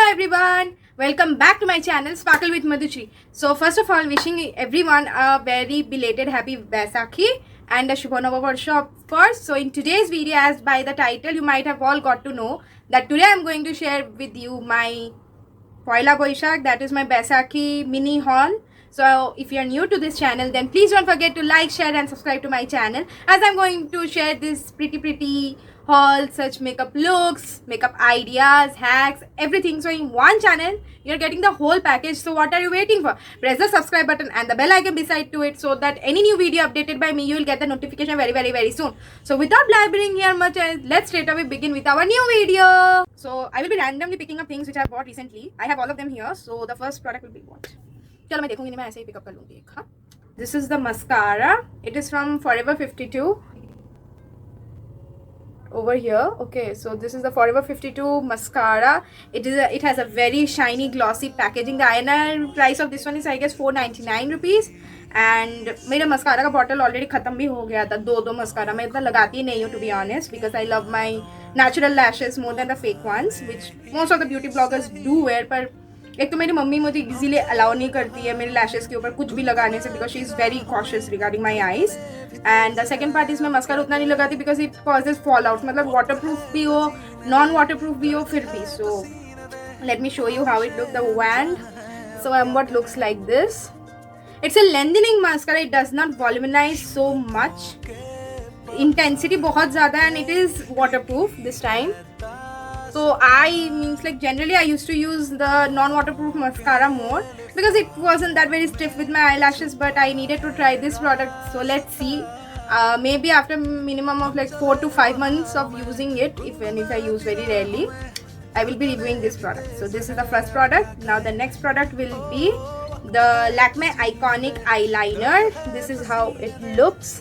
everyone, welcome back to my channel Sparkle with Madhuchri. So first of all, wishing everyone a very belated happy Vaisakhi and a Shubha Navabarsha of course. So in today's video, as by the title you might have all got to know that today I'm going to share with you my Poila Boishak, that is my Vaisakhi mini haul. So if you are new to this channel, then please don't forget to like, share and subscribe to my channel, as I'm going to share this pretty haul, such makeup looks, makeup ideas, hacks, everything. So in one channel you're getting the whole package. So what are you waiting for? Press the subscribe button and the bell icon beside to it, so that any new video updated by me, you will get the notification very soon. So without blabbering here much, let's straight away begin with our new video. So I will be randomly picking up things which I have bought recently. I have all of them here. So the first product will be what? चलो मैं देखूंगी नहीं, मैं ऐसे ही pickup कर लूंगी एक. हाँ, this is the mascara. It is from Forever 52 over here. Okay, so this is the Forever 52 mascara. It has a very shiny glossy packaging. The INR price of this one is I guess 499 rupees. And मेरा mascara का bottle already ख़त्म भी हो गया था. दो mascara मैं इतना लगाती नहीं हूँ, to be honest, because I love my natural lashes more than the fake ones which most of the beauty bloggers do wear. पर एक तो मेरी मम्मी मुझे इजीली अलाउ नहीं करती है मेरे लैशेस के ऊपर कुछ भी लगाने से, because she is very cautious regarding my eyes. And the second part इसमें मस्कारा उतना नहीं लगाती because it causes fall out. मतलब वाटर प्रूफ भी हो, नॉन वाटर प्रूफ भी हो, फिर भी. सो let me show you how it look the wand. So what looks like this. It's a lengthening mascara. It does not volumise so much. Intensity बहुत ज़्यादा and it is water proof this time. So generally I used to use the non-waterproof mascara more because it wasn't that very stiff with my eyelashes, but I needed to try this product. So let's see. Maybe after minimum of like 4 to 5 months of using it, if I use very rarely, I will be reviewing this product. So this is the first product. Now the next product will be the Lakme Iconic Eyeliner. This is how it looks.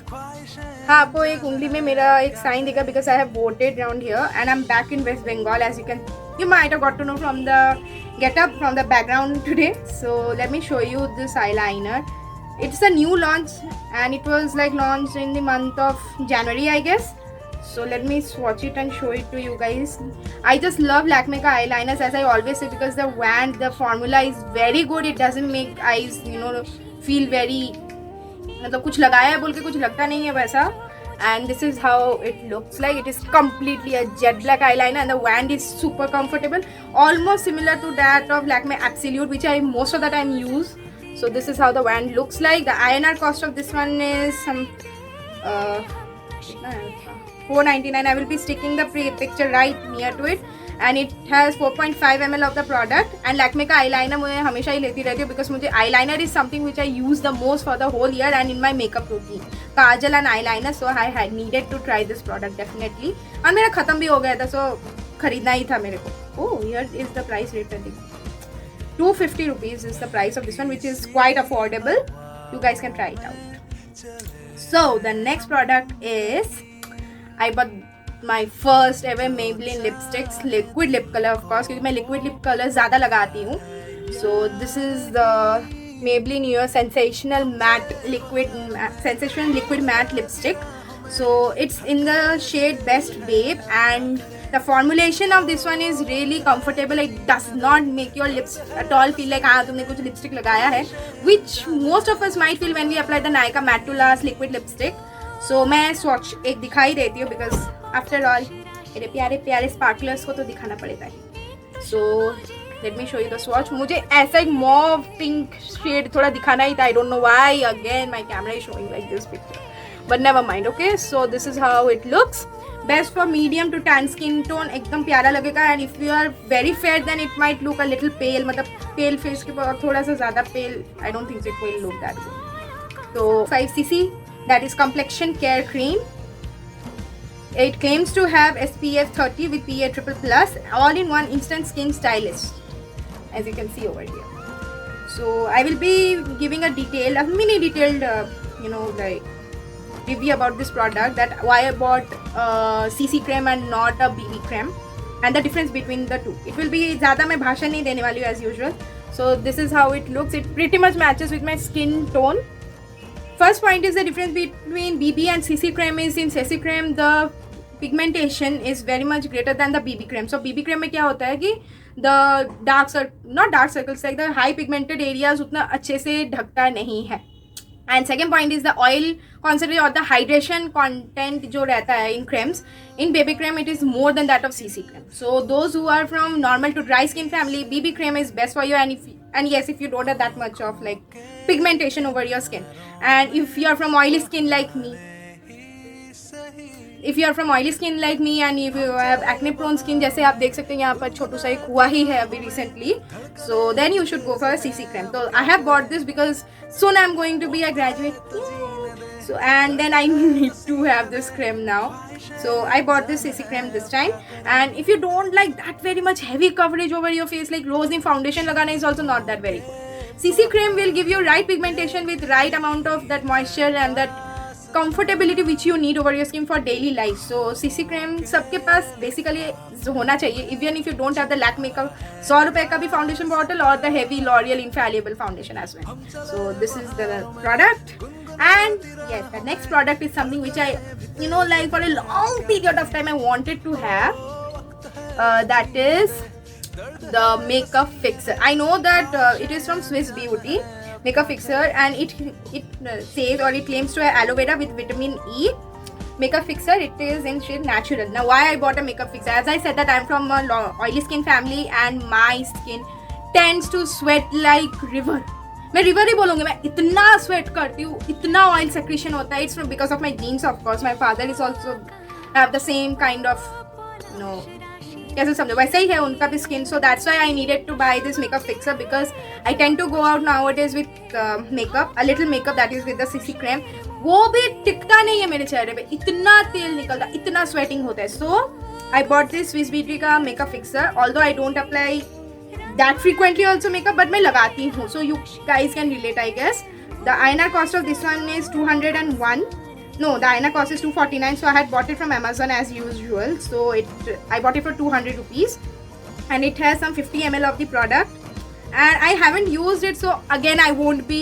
हाँ, आपको एक उंगली में मेरा एक sign दिखा because I have voted round here and I am back in West Bengal, as you might have got to know from the get-up, from the background today. So let me show you this eyeliner. It's a new launch and it was like launched in the month of January, I guess. So let me swatch it and show it to you guys. I just love Lakme ka eyeliners, as I always say, because the wand, the formula is very good. It doesn't make eyes, feel very, मतलब कुछ लगाया है बोल के कुछ लगता नहीं है वैसा. And this is how it looks like. It is completely a jet black eyeliner and the wand is super comfortable, almost similar to that of Lakme Absolute, which I most of the time use. So this is how the wand looks like. The INR cost of this one is some 499. I will be sticking the picture right near to it. And it has 4.5 ml of the product. And Lakme का eyeliner मुझे हमेशा ही लेती रहती हूँ because मुझे eyeliner is something which I use the most for the whole year and in my makeup routine. Kajal and eyeliner, so I had needed to try this product definitely. और मेरा ख़त्म भी हो गया था, so खरीदना ही था मेरे को. Oh, here is the price rated. 250 rupees is the price of this one, which is quite affordable. You guys can try it out. So the next product is I bought my first ever Maybelline lipsticks, liquid lip color of course, क्योंकि मैं liquid lip color ज़्यादा लगाती हूँ. So this is the Maybelline Your Sensational Liquid Matte Lipstick. So it's in the shade Best Babe and the formulation of this one is really comfortable. It does not make your lips at all feel like हाँ तुमने कुछ lipstick लगाया है, which most of us might feel when we apply the Nykaa Matte to Last liquid lipstick. So मैं swatch एक दिखाई देती हूँ because आफ्टर ऑल मेरे प्यारे प्यारे स्पार्कलर्स को तो दिखाना पड़ेगा ही. So let me show you the swatch. मुझे ऐसा एक मॉव पिंक शेड थोड़ा दिखाना ही था. I don't know why again my camera is showing like this picture, but never mind. Okay, so this is how it looks. Best for medium to tan skin tone, एकदम प्यारा लगेगा. And if you are very fair then it might look a little pale, मतलब pale face के ऊपर थोड़ा सा ज़्यादा pale. I don't think it will look that good. तो 5cc, that is complexion care cream. It claims to have SPF 30 with PA+++, all in one instant skin stylist, as you can see over here. So I will be giving a mini detailed like review about this product, that why I bought CC cream and not a BB cream and the difference between the two. It will be ज़्यादा मैं भाषण नहीं देने वाली हूँ as usual. So this is how it looks. It pretty much matches with my skin tone. First point is the difference between BB and CC cream is in CC cream the pigmentation is very much greater than the BB cream. So BB cream में क्या होता है कि the not dark circles, like the high pigmented areas उतना अच्छे से ढकता नहीं है. And second point is the oil concentrate or the hydration content जो रहता है in creams. In baby cream it is more than that of CC cream. So those who are from normal to dry skin family, BB cream is best for you. And yes, if you don't have that much of like pigmentation over your skin, and if you are from oily skin like me, if you are from oily skin like me and if you have acne prone skin, जैसे आप देख सकते हैं यहाँ पर छोटू सा एक हुआ ही है अभी recently, so then you should go for a CC cream. So I have bought this because soon I'm going to be a graduate, so and then I need to have this cream now. So I bought this CC cream this time. And if you don't like that very much heavy coverage over your face, like rosy foundation लगाना is also not that very good. CC cream will give you right pigmentation with right amount of that moisture and that comfortability which you need over your skin for daily life. So CC cream सबके पास basically होना चाहिए, even if you don't have the Lakme का 100 रुपए का भी foundation bottle or the heavy L'Oreal infallible foundation as well. So this is the product. And yes, the next product is something which I, like for a long period of time I wanted to have. That is the Makeup Fixer. I know that it is from Swiss Beauty, Makeup Fixer, and it says or it claims to have aloe vera with vitamin E. Makeup Fixer, it is in shade natural. Now why I bought a Makeup Fixer? As I said that I'm from a oily skin family and my skin tends to sweat like river. मैं river ही बोलूँगी, मैं इतना sweat करती हूँ, इतना oil secretion होता है. It's because of my genes of course. My father is also have the same kind of कैसे समझो वैसे ही है उनका भी skin. So that's why I needed to buy this makeup fixer because I tend to go out nowadays with makeup, a little makeup that is with the CC cream. वो भी टिकता नहीं है मेरे चेहरे पे, इतना तेल निकलता, इतना स्वेटिंग होता है. So I bought this Swiss beauty का makeup fixer. Although I don't apply that frequently also makeup, but मैं लगाती हूँ. So you guys can relate, I guess. The INR cost of this one is 201. No, the INR cost is 249. So I had bought it from Amazon as usual. So I bought it for 200 rupees, and it has some 50 ml of the product. And I haven't used it, so again I won't be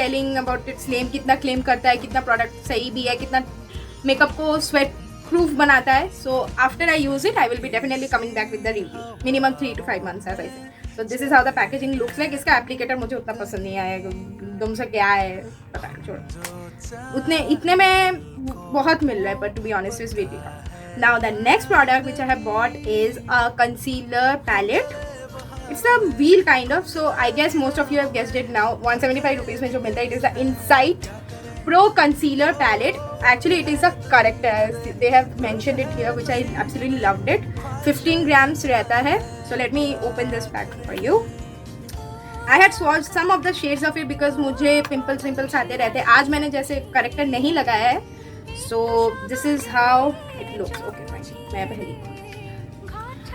telling about its claim, कितना claim करता है, कितना product सही भी है, कितना makeup को sweat proof बनाता है. So after I use it, I will be definitely coming back with the review. Minimum 3 to 5 months, as I said. So this is how the packaging looks like. इसका applicator मुझे उतना पसंद नहीं आया, एकदम से क्या है पता नहीं, छोड़ो. इतने में बहुत मिल रहा है, but to be honest with you. Now the next product which I have bought is a concealer palette. It's a wheel kind of, so I guess most of you have guessed it now. 175 rupees में जो मिलता है, it is the Insight Pro Concealer Palette. Actually it is a corrector, they have mentioned it here, which I absolutely loved it. 15 grams रहता है. So let me open this pack for you. I had swatched some of the shades of it because मुझे pimples आते रहते हैं. आज मैंने जैसे corrector नहीं लगाया है. So this is how it looks. Okay fine, मैं पहली.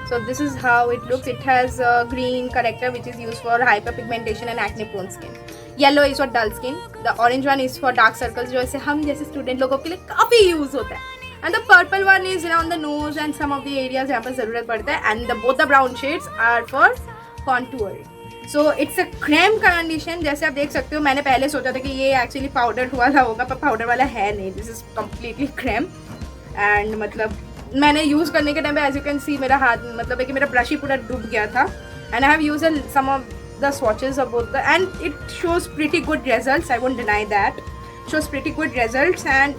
So this is how it looks. It has a green corrector which is used for hyperpigmentation and acne prone skin. Yellow is for dull skin. The orange one is for dark circles, जो ऐसे हम जैसे student लोगों के लिए काफ़ी use होता है. And the purple one is around the nose and some of the areas जहाँ पर ज़रूरत पड़ता है. And both the brown shades are for contouring. So it's a cream condition. जैसे आप देख सकते हो, मैंने पहले सोचा था कि ये actually powder वाला होगा, पर powder वाला है नहीं. This is completely cream. And मतलब मैंने यूज़ करने के टाइम पे as you can see मेरा हाथ मतलब है कि मेरा ब्रश ही पूरा डूब गया था. And I have used some of the swatches of both the, and it shows pretty good results. I won't deny that. Shows pretty good results. And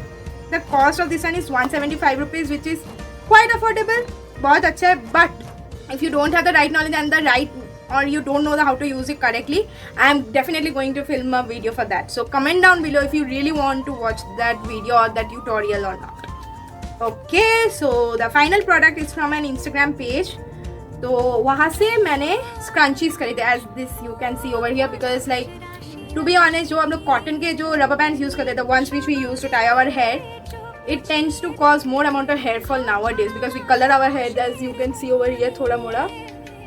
the cost of this one is 175 rupees, which is quite affordable. बहुत अच्छा है. But if you don't have the right knowledge and the right, or you don't know how to use it correctly, I am definitely going to film a video for that. So comment down below if you really want to watch that video or that tutorial or not. Okay, so the final product is from an Instagram page. तो वहाँ से मैंने scrunchies खरीदे, as this you can see over here, because like to be honest, जो हम लोग cotton के जो रबर बैंड्स यूज़ करते थे, ones which we use to tie our hair, it tends to cause more amount of hair fall nowadays because we color our hair, as you can see over here, थोड़ा मोड़ा.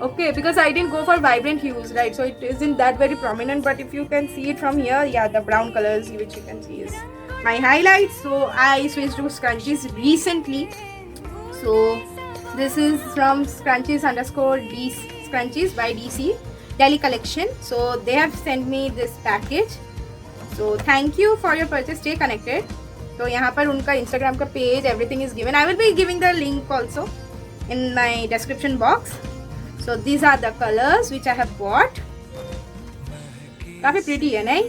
Okay, because I didn't go for vibrant hues, right? So it isn't that very prominent, but if you can see it from here, yeah, the brown colors which you can see is my highlights. So I switched to scrunchies recently. So this is from scrunchies_D scrunchies by DC Delhi collection. So they have sent me this package. So thank you for your purchase. Stay connected. तो यहाँ पर उनका Instagram का page, everything is given. I will be giving the link also in my description box. So these are the colours which I have bought. काफ़ी pretty है नहीं?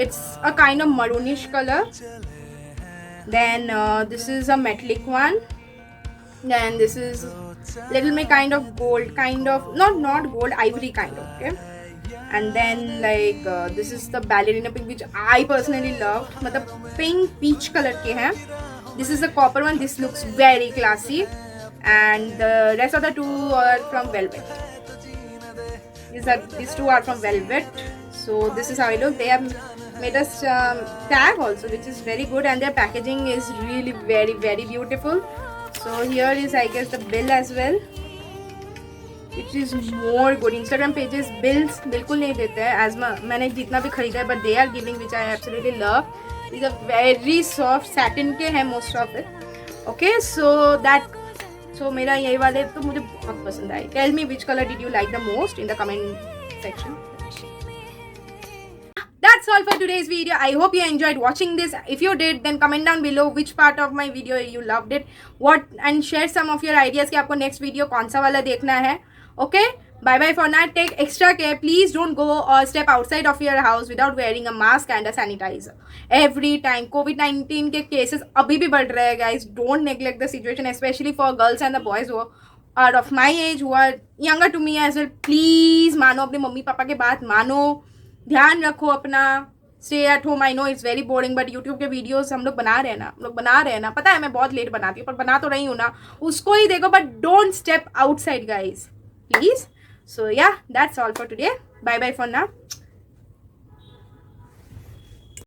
It's a kind of maroonish colour. Then this is a metallic one. Then this is little bit kind of gold, kind of not gold, ivory kind of, okay. And then like this is the ballerina pink which I personally loved. मतलब pink peach color के हैं. This is the copper one. This looks very classy. And the rest of the two are from velvet. These two are from velvet. So this is how it looks. They have made us tag also, which is very good, and their packaging is really very very beautiful. So here is I guess the bill as well, which is more good. Instagram pages bills बिल्कुल नहीं देते हैं, as मैंने जितना भी खरीदा है, but they are giving, which I absolutely love. These are very soft, satin के हैं most of it. Okay, so मेरा यही वाले तो मुझे बहुत पसंद आए. Tell me which color did you like the most in the comment section. That's all for today's video. I hope you enjoyed watching this. If you did, then comment down below which part of my video you loved it. And share some of your ideas कि आपको next video कौन सा वाला देखना है. Okay? Bye bye for now. Take extra care. Please don't go or step outside of your house without wearing a mask and a sanitizer. Every time. COVID-19 के cases अभी भी बढ़ रहे हैं guys. Don't neglect the situation, especially for girls and the boys who are of my age, who are younger to me as well. Please मानो अपने mummy papa के बात मानो. ध्यान रखो अपना. Stay at home. I know it's very boring, but YouTube के videos हम लोग बना रहे हैं ना. पता है मैं बहुत लेट बनाती हूँ, पर बना तो रही हूँ ना. उसको ही देखो, but don't step outside guys please. So yeah that's all for today. Bye bye for now.